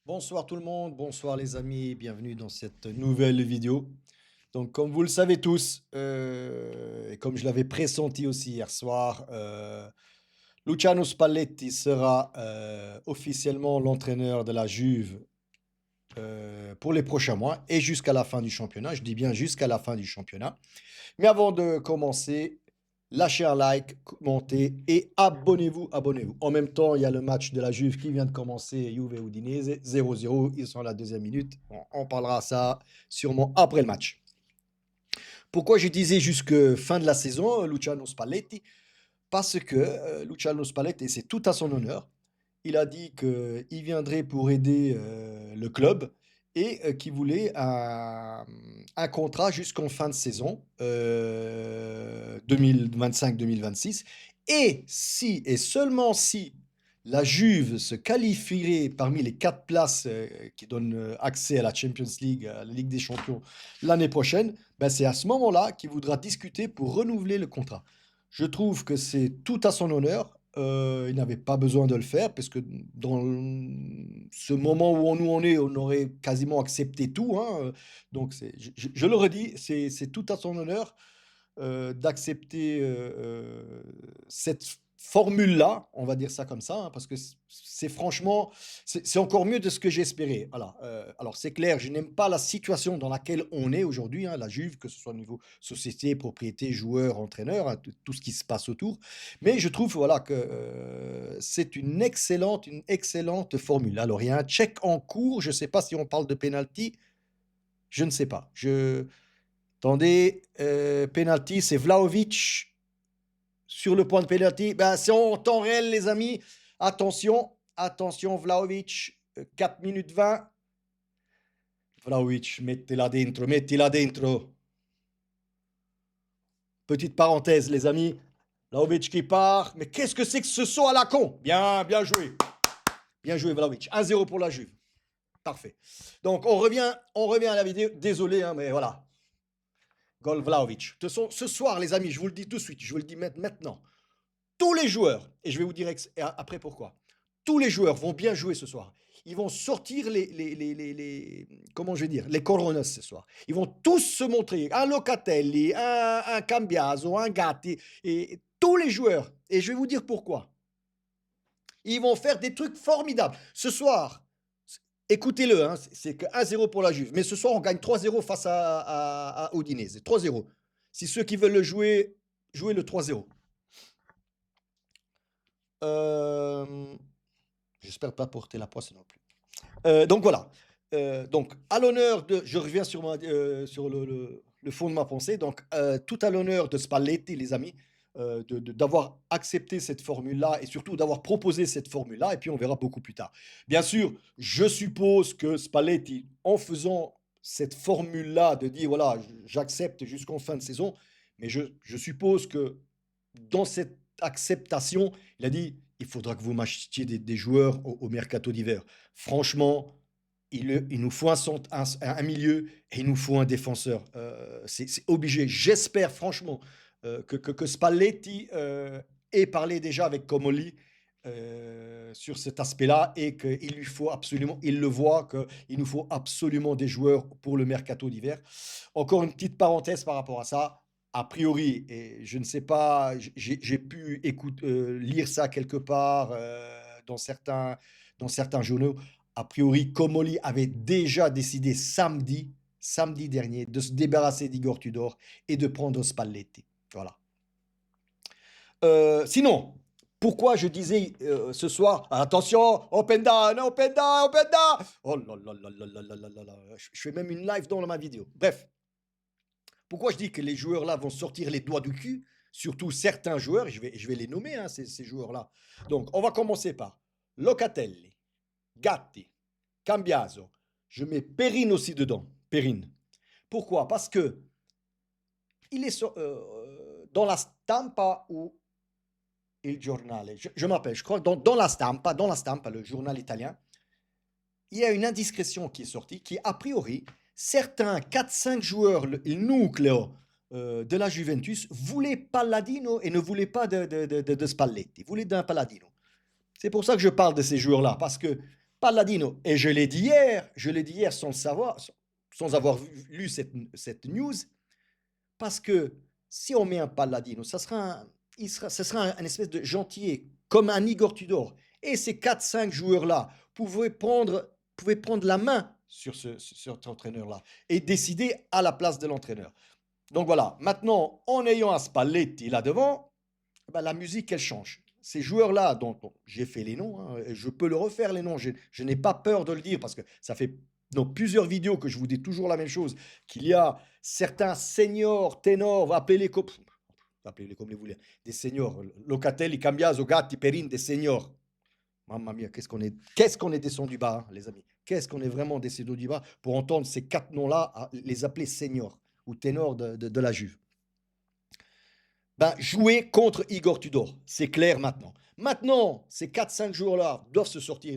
Bonsoir tout le monde, bonsoir les amis, bienvenue dans cette nouvelle vidéo. Donc comme vous le savez tous, et comme je l'avais pressenti aussi hier soir, Luciano Spalletti sera officiellement l'entraîneur de la Juve pour les prochains mois et jusqu'à la fin du championnat. Je dis bien jusqu'à la fin du championnat. Mais avant de commencer, lâchez un like, commentez et abonnez-vous, abonnez-vous. En même temps, il y a le match de la Juve qui vient de commencer, Juve Udinese, 0-0, ils sont à la deuxième minute. On parlera ça sûrement après le match. Pourquoi je disais jusque fin de la saison, Luciano Spalletti? Parce que Luciano Spalletti, c'est tout à son honneur, il a dit qu'il viendrait pour aider le club et qu'il voulait un contrat jusqu'en fin de saison 2025-2026. Et si, et seulement si, la Juve se qualifierait parmi les quatre places qui donnent accès à la Champions League, à la Ligue des Champions l'année prochaine, ben c'est à ce moment-là qu'il voudra discuter pour renouveler le contrat. Je trouve que c'est tout à son honneur. Il n'avait pas besoin de le faire parce que dans ce moment où nous on est, on aurait quasiment accepté tout, hein. Donc je le redis, c'est tout à son honneur d'accepter cette formule-là, on va dire ça comme ça, hein, parce que c'est franchement, c'est encore mieux de ce que j'espérais. Voilà. Alors c'est clair, je n'aime pas la situation dans laquelle on est aujourd'hui, hein, la Juve, que ce soit au niveau société, propriété, joueur, entraîneur, hein, tout ce qui se passe autour. Mais je trouve voilà, que c'est une excellente formule. Alors il y a un check en cours, je ne sais pas si on parle de penalty, je ne sais pas. Attendez, penalty, c'est Vlahovic sur le point de penalty. Ben, c'est en temps réel, les amis. Attention, attention, Vlahovic, 4 minutes 20. Vlahovic, mettez-la dentro, mettez-la dentro. Petite parenthèse, les amis. Vlahovic qui part. Mais qu'est-ce que c'est que ce saut à la con? Bien, bien joué. Bien joué, Vlahovic. 1-0 pour la Juve. Parfait. Donc, on revient à la vidéo. Désolé, hein, mais voilà. Gol Vlahovic. De toute façon, ce soir, les amis, je vous le dis tout de suite, je vous le dis maintenant. Tous les joueurs, et je vais vous dire après pourquoi, tous les joueurs vont bien jouer ce soir. Ils vont sortir comment je vais dire, les coronas ce soir. Ils vont tous se montrer. Un Locatelli, un Cambiaso, un Gatti, et tous les joueurs. Et je vais vous dire pourquoi. Ils vont faire des trucs formidables. Ce soir, écoutez-le, hein, c'est que 1-0 pour la Juve. Mais ce soir, on gagne 3-0 face à Udinese. 3-0. Si ceux qui veulent le jouer, jouez le 3-0. Euh, J'espère pas porter la poisse non plus. Donc voilà. Donc à l'honneur de, je reviens sur le fond de ma pensée. Donc tout à l'honneur de Spalletti, les amis, d'avoir accepté cette formule-là et surtout d'avoir proposé cette formule-là. Et puis on verra beaucoup plus tard. Bien sûr, je suppose que Spalletti, en faisant cette formule-là de dire voilà, j'accepte jusqu'en fin de saison, mais je suppose que dans cette acceptation, il a dit il faudra que vous m'achetiez des joueurs au mercato d'hiver. Franchement, il nous faut un milieu et il nous faut un défenseur. C'est obligé. J'espère franchement que Spalletti ait parlé déjà avec Comoli sur cet aspect-là et qu'il lui faut absolument, il le voit, qu'il nous faut absolument des joueurs pour le mercato d'hiver. Encore une petite parenthèse par rapport à ça. A priori, et je ne sais pas, j'ai pu lire ça quelque part dans certains journaux. A priori, Comoli avait déjà décidé samedi dernier, de se débarrasser d'Igor Tudor et de prendre Spalletti. Voilà. Sinon, pourquoi je disais ce soir, attention, open down, open down, open down. Oh là là là là là là là là là. Je fais même une live dans ma vidéo. Bref, pourquoi je dis que les joueurs-là vont sortir les doigts du cul, surtout certains joueurs, et je vais les nommer, hein, ces joueurs-là. Donc, on va commencer par Locatelli, Gatti, Cambiaso. Je mets Perrine aussi dedans. Perrine. Pourquoi? Parce que il est dans la stampa ou il giornale. Je m'appelle, je crois, dans la stampa, le journal italien, il y a une indiscrétion qui est sortie qui, a priori, certains 4-5 joueurs, il nucleo de la Juventus, voulaient Palladino et ne voulaient pas de Spalletti, voulaient d'un Palladino. C'est pour ça que je parle de ces joueurs-là, parce que Palladino, et je l'ai dit hier sans le savoir, sans avoir lu cette news, parce que si on met un Palladino, ce sera un espèce de gentillet, comme un Igor Tudor. Et ces 4-5 joueurs-là pouvaient prendre la main sur cet entraîneur-là et décider à la place de l'entraîneur. Donc voilà, maintenant, en ayant un Spalletti là devant, ben, la musique, elle change. Ces joueurs-là, dont j'ai fait les noms, hein, et je peux le refaire les noms, je n'ai pas peur de le dire parce que ça fait dans plusieurs vidéos que je vous dis toujours la même chose, qu'il y a certains seniors, ténors, appelez-les comme vous voulez, des seniors, Locatelli, Cambiaso, Gatti, Perin, des seniors. Mamma mia, qu'est-ce qu'on est descendu bas, hein, les amis. Qu'est-ce qu'on est vraiment descendu du bas pour entendre ces 4 noms-là, les appeler seniors ou ténors de la Juve. Ben, jouer contre Igor Tudor, c'est clair maintenant. Maintenant, ces 4-5 joueurs-là doivent se sortir,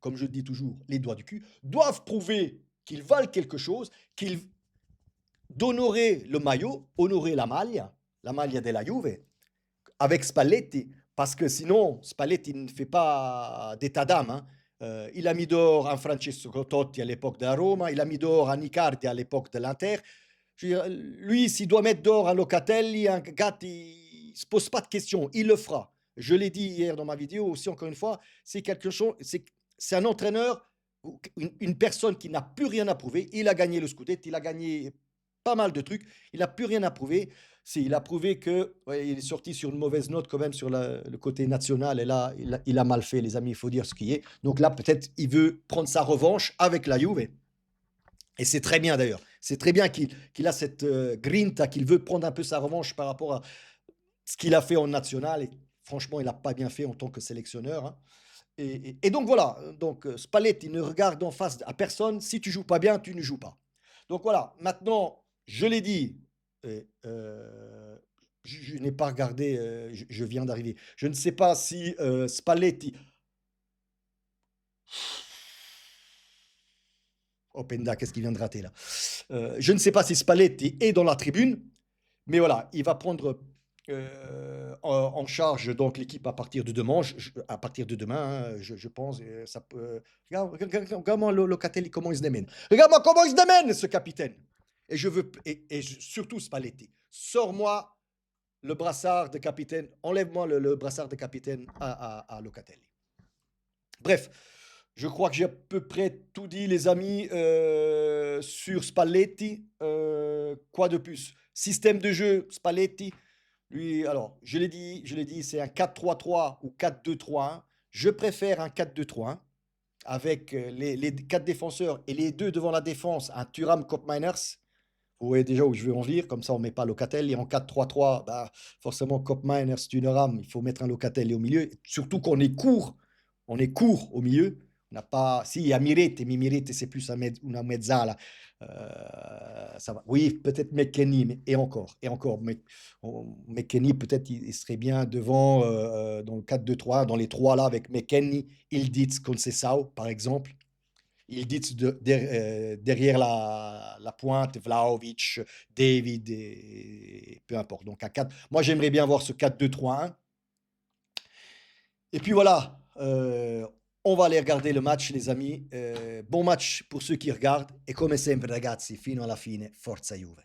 comme je dis toujours, les doigts du cul, doivent prouver qu'ils valent quelque chose, d'honorer le maillot, honorer la maglia della Juve, avec Spalletti, parce que sinon, Spalletti ne fait pas d'état d'âme. Hein. Il a mis dehors un Francesco Totti à l'époque de la Roma, il a mis dehors un Icardi à l'époque de l'Inter. Je veux dire, lui, s'il doit mettre dehors un Locatelli, un Gatti, il ne se pose pas de questions, il le fera. Je l'ai dit hier dans ma vidéo aussi, encore une fois, c'est quelque chose, c'est un entraîneur, une personne qui n'a plus rien à prouver. Il a gagné le Scudetto, il a gagné pas mal de trucs, il n'a plus rien à prouver. Si, il a prouvé que, ouais, il est sorti sur une mauvaise note quand même sur le côté national, et là, il a mal fait, les amis, il faut dire ce qui est. Donc là, peut-être, il veut prendre sa revanche avec la Juve. Et c'est très bien d'ailleurs. C'est très bien qu'il a cette grinta, qu'il veut prendre un peu sa revanche par rapport à ce qu'il a fait en national. Et franchement, il n'a pas bien fait en tant que sélectionneur. Hein. Et donc voilà. Donc Spalletti ne regarde en face à personne. Si tu joues pas bien, tu ne joues pas. Donc voilà. Maintenant, je l'ai dit. Je n'ai pas regardé. Je viens d'arriver. Je ne sais pas si Spalletti. Openda, qu'est-ce qu'il vient de rater là? Je ne sais pas si Spalletti est dans la tribune, mais voilà, il va prendre en charge donc l'équipe à partir de demain, à partir de demain, hein, je pense. Ça peut, regarde-moi Locatelli, comment il se démène. Regarde-moi comment il se démène, ce capitaine. Et je veux, surtout Spalletti, sors-moi le brassard de capitaine, enlève-moi le brassard de capitaine à Locatelli. Bref. Je crois que j'ai à peu près tout dit, les amis, sur Spalletti. Quoi de plus? Système de jeu, Spalletti. Lui, alors, je l'ai dit, c'est un 4-3-3 ou 4-2-3-1. Je préfère un 4-2-3-1 avec les 4 défenseurs et les 2 devant la défense, un Thuram Koopmeiners. Vous voyez déjà où je veux en venir, comme ça on ne met pas Locatelli. En 4-3-3, bah, forcément Koopmeiners, Thuram, il faut mettre un Locatelli au milieu. Surtout qu'on est court, au milieu. On n'a pas. Si, il y a Miretti, mais Miretti, c'est plus una mezzala. Ça va. Oui, peut-être McKennie, et encore. McKennie, peut-être, il serait bien devant, dans le 4-2-3, dans les trois là, avec McKennie, Ildiz, Conceição, par exemple. Ildiz derrière la pointe, Vlahovic, David, et peu importe. Donc, moi, j'aimerais bien voir ce 4-2-3-1. Et puis voilà, on va aller regarder le match, les amis. Bon match pour ceux qui regardent. Et come sempre, ragazzi, fino alla fine, forza Juve.